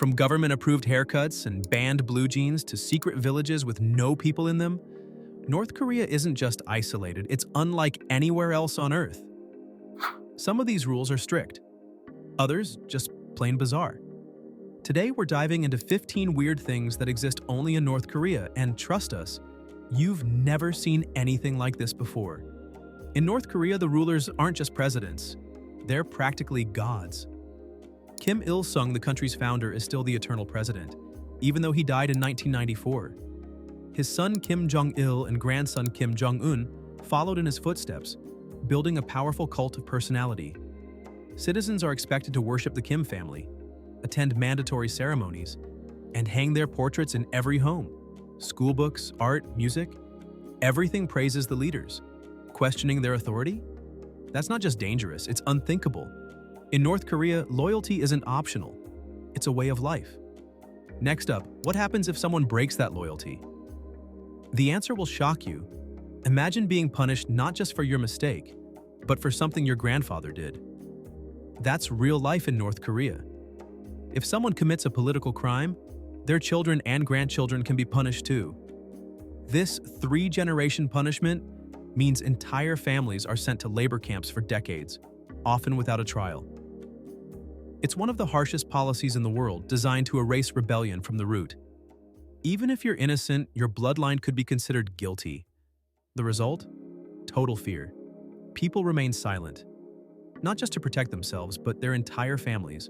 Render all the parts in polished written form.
From government-approved haircuts and banned blue jeans to secret villages with no people in them, North Korea isn't just isolated, it's unlike anywhere else on Earth. Some of these rules are strict, others just plain bizarre. Today we're diving into 15 weird things that exist only in North Korea, and trust us, you've never seen anything like this before. In North Korea, the rulers aren't just presidents, they're practically gods. Kim Il-sung, the country's founder, is still the eternal president, even though he died in 1994. His son Kim Jong-il and grandson Kim Jong-un followed in his footsteps, building a powerful cult of personality. Citizens are expected to worship the Kim family, attend mandatory ceremonies, and hang their portraits in every home. School books, art, music, everything praises the leaders. Questioning their authority? That's not just dangerous, it's unthinkable. In North Korea, loyalty isn't optional. It's a way of life. Next up, what happens if someone breaks that loyalty? The answer will shock you. Imagine being punished not just for your mistake, but for something your grandfather did. That's real life in North Korea. If someone commits a political crime, their children and grandchildren can be punished too. This three-generation punishment means entire families are sent to labor camps for decades, often without a trial. It's one of the harshest policies in the world, designed to erase rebellion from the root. Even if you're innocent, your bloodline could be considered guilty. The result? Total fear. People remain silent, not just to protect themselves, but their entire families.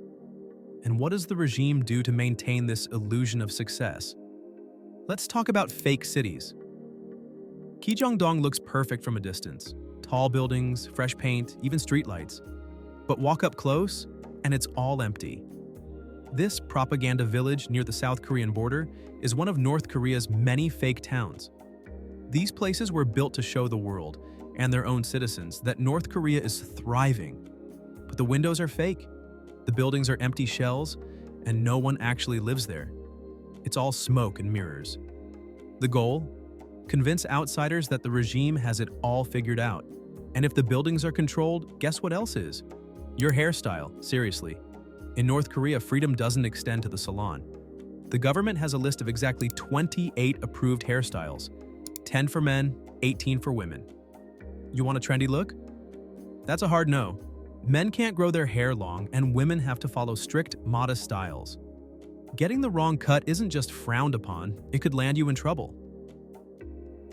And what does the regime do to maintain this illusion of success? Let's talk about fake cities. Gyeongdong looks perfect from a distance. Tall buildings, fresh paint, even streetlights. But walk up close, and it's all empty. This propaganda village near the South Korean border is one of North Korea's many fake towns. These places were built to show the world and their own citizens that North Korea is thriving. But the windows are fake, the buildings are empty shells, and no one actually lives there. It's all smoke and mirrors. The goal? Convince outsiders that the regime has it all figured out. And if the buildings are controlled, guess what else is? Your hairstyle, seriously. In North Korea, freedom doesn't extend to the salon. The government has a list of exactly 28 approved hairstyles, 10 for men, 18 for women. You want a trendy look? That's a hard no. Men can't grow their hair long, and women have to follow strict, modest styles. Getting the wrong cut isn't just frowned upon, it could land you in trouble.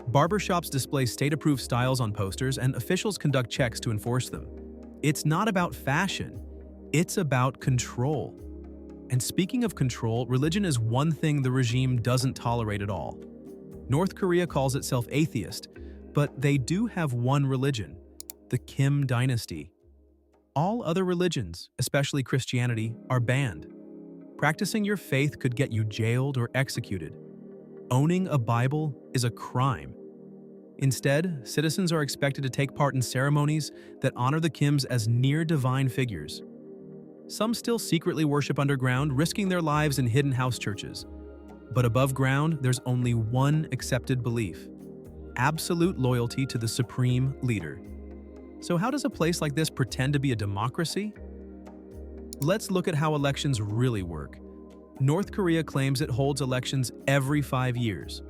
Barbershops display state-approved styles on posters, and officials conduct checks to enforce them. It's not about fashion, it's about control. And speaking of control, religion is one thing the regime doesn't tolerate at all. North Korea calls itself atheist, but they do have one religion, the Kim dynasty. All other religions, especially Christianity, are banned. Practicing your faith could get you jailed or executed. Owning a Bible is a crime. Instead, citizens are expected to take part in ceremonies that honor the Kims as near-divine figures. Some still secretly worship underground, risking their lives in hidden house churches. But above ground, there's only one accepted belief: absolute loyalty to the supreme leader. So how does a place like this pretend to be a democracy? Let's look at how elections really work. North Korea claims it holds elections every 5 years.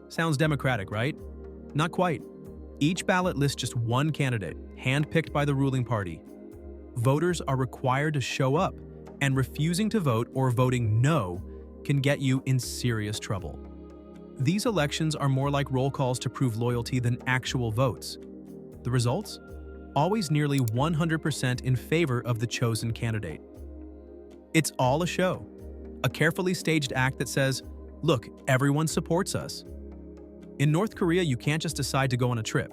Sounds democratic, right? Not quite. Each ballot lists just one candidate, handpicked by the ruling party. Voters are required to show up, and refusing to vote or voting no can get you in serious trouble. These elections are more like roll calls to prove loyalty than actual votes. The results? Always nearly 100% in favor of the chosen candidate. It's all a show, a carefully staged act that says, look, everyone supports us. In North Korea, you can't just decide to go on a trip.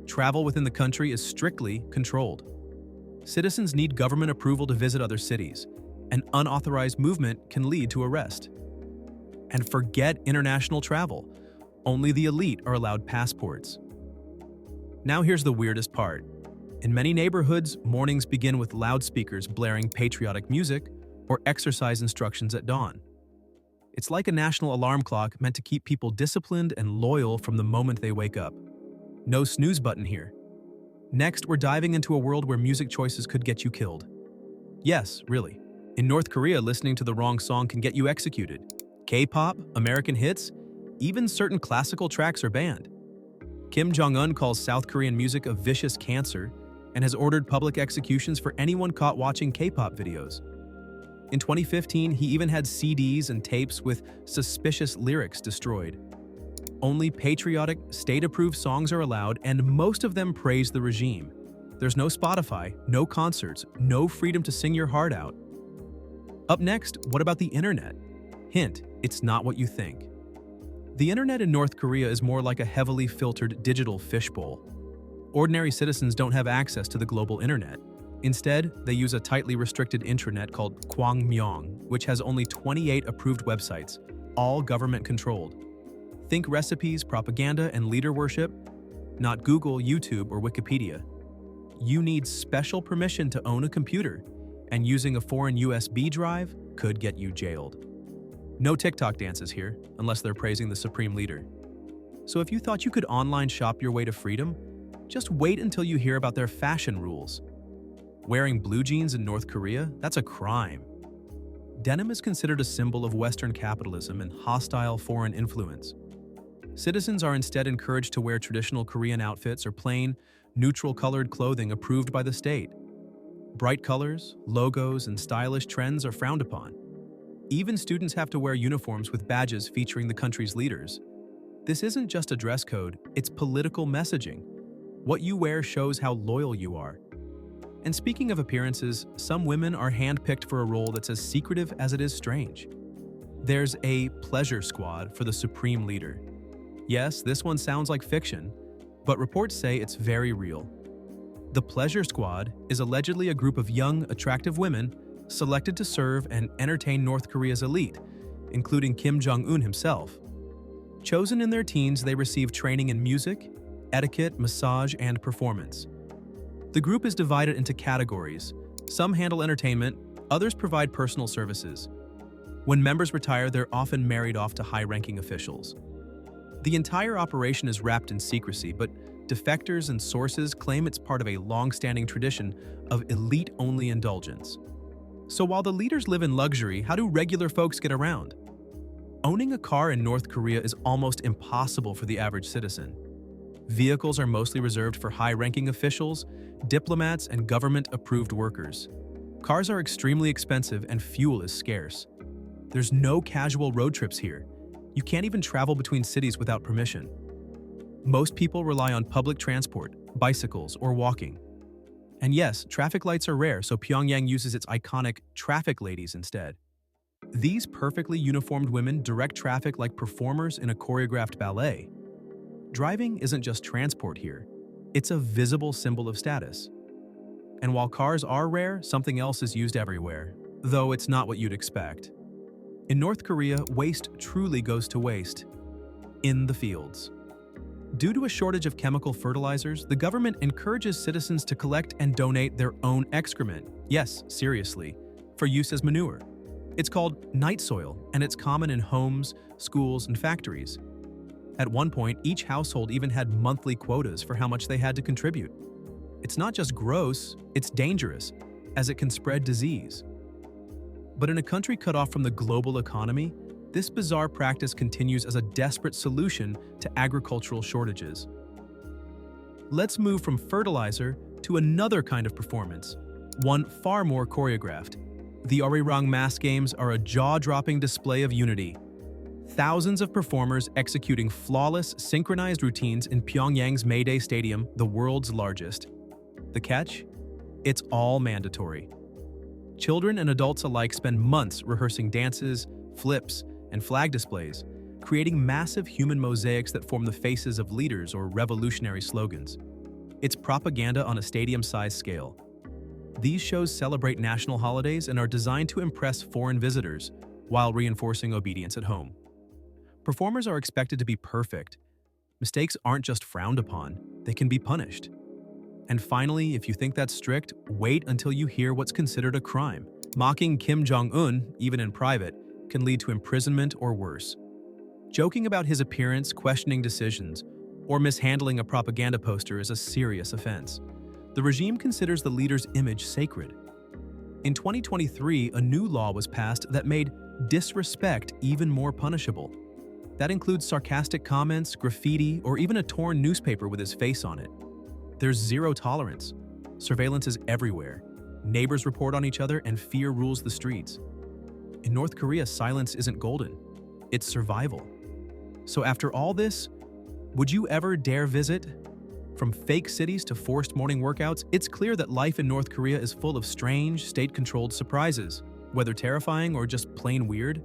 Travel within the country is strictly controlled. Citizens need government approval to visit other cities, and unauthorized movement can lead to arrest. And forget international travel. Only the elite are allowed passports. Now here's the weirdest part. In many neighborhoods, mornings begin with loudspeakers blaring patriotic music or exercise instructions at dawn. It's like a national alarm clock meant to keep people disciplined and loyal from the moment they wake up. No snooze button here. Next, we're diving into a world where music choices could get you killed. Yes, really. In North Korea, listening to the wrong song can get you executed. K-pop, American hits, even certain classical tracks are banned. Kim Jong-un calls South Korean music a vicious cancer and has ordered public executions for anyone caught watching K-pop videos. In 2015, he even had CDs and tapes with suspicious lyrics destroyed. Only patriotic, state-approved songs are allowed, and most of them praise the regime. There's no Spotify, no concerts, no freedom to sing your heart out. Up next, what about the internet? Hint, it's not what you think. The internet in North Korea is more like a heavily filtered digital fishbowl. Ordinary citizens don't have access to the global internet. Instead, they use a tightly restricted intranet called Kwangmyong, which has only 28 approved websites, all government-controlled. Think recipes, propaganda, and leader worship, not Google, YouTube, or Wikipedia. You need special permission to own a computer, and using a foreign USB drive could get you jailed. No TikTok dances here, unless they're praising the supreme leader. So if you thought you could online shop your way to freedom, just wait until you hear about their fashion rules. Wearing blue jeans in North Korea, that's a crime. Denim is considered a symbol of Western capitalism and hostile foreign influence. Citizens are instead encouraged to wear traditional Korean outfits or plain, neutral-colored clothing approved by the state. Bright colors, logos, and stylish trends are frowned upon. Even students have to wear uniforms with badges featuring the country's leaders. This isn't just a dress code, it's political messaging. What you wear shows how loyal you are. And speaking of appearances, some women are handpicked for a role that's as secretive as it is strange. There's a pleasure squad for the supreme leader. Yes, this one sounds like fiction, but reports say it's very real. The Pleasure Squad is allegedly a group of young, attractive women selected to serve and entertain North Korea's elite, including Kim Jong-un himself. Chosen in their teens, they receive training in music, etiquette, massage, and performance. The group is divided into categories. Some handle entertainment, others provide personal services. When members retire, they're often married off to high-ranking officials. The entire operation is wrapped in secrecy, but defectors and sources claim it's part of a long-standing tradition of elite-only indulgence. So while the leaders live in luxury, how do regular folks get around? Owning a car in North Korea is almost impossible for the average citizen. Vehicles are mostly reserved for high-ranking officials, diplomats, and government-approved workers. Cars are extremely expensive and fuel is scarce. There's no casual road trips here. You can't even travel between cities without permission. Most people rely on public transport, bicycles, or walking. And yes, traffic lights are rare, so Pyongyang uses its iconic traffic ladies instead. These perfectly uniformed women direct traffic like performers in a choreographed ballet. Driving isn't just transport here, it's a visible symbol of status. And while cars are rare, something else is used everywhere, though it's not what you'd expect. In North Korea, waste truly goes to waste. In the fields. Due to a shortage of chemical fertilizers, the government encourages citizens to collect and donate their own excrement, yes, seriously, for use as manure. It's called night soil, and it's common in homes, schools, and factories. At one point, each household even had monthly quotas for how much they had to contribute. It's not just gross, it's dangerous, as it can spread disease. But in a country cut off from the global economy, this bizarre practice continues as a desperate solution to agricultural shortages. Let's move from fertilizer to another kind of performance, one far more choreographed. The Arirang Mass Games are a jaw-dropping display of unity. Thousands of performers executing flawless, synchronized routines in Pyongyang's Mayday Stadium, the world's largest. The catch? It's all mandatory. Children and adults alike spend months rehearsing dances, flips, and flag displays, creating massive human mosaics that form the faces of leaders or revolutionary slogans. It's propaganda on a stadium-sized scale. These shows celebrate national holidays and are designed to impress foreign visitors while reinforcing obedience at home. Performers are expected to be perfect. Mistakes aren't just frowned upon, they can be punished. And finally, if you think that's strict, wait until you hear what's considered a crime. Mocking Kim Jong-un, even in private, can lead to imprisonment or worse. Joking about his appearance, questioning decisions, or mishandling a propaganda poster is a serious offense. The regime considers the leader's image sacred. In 2023, a new law was passed that made disrespect even more punishable. That includes sarcastic comments, graffiti, or even a torn newspaper with his face on it. There's zero tolerance. Surveillance is everywhere. Neighbors report on each other and fear rules the streets. In North Korea, silence isn't golden. It's survival. So after all this, would you ever dare visit? From fake cities to forced morning workouts, it's clear that life in North Korea is full of strange, state-controlled surprises. Whether terrifying or just plain weird,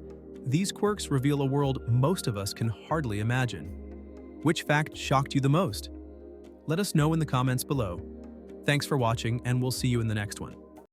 these quirks reveal a world most of us can hardly imagine. Which fact shocked you the most? Let us know in the comments below. Thanks for watching, and we'll see you in the next one.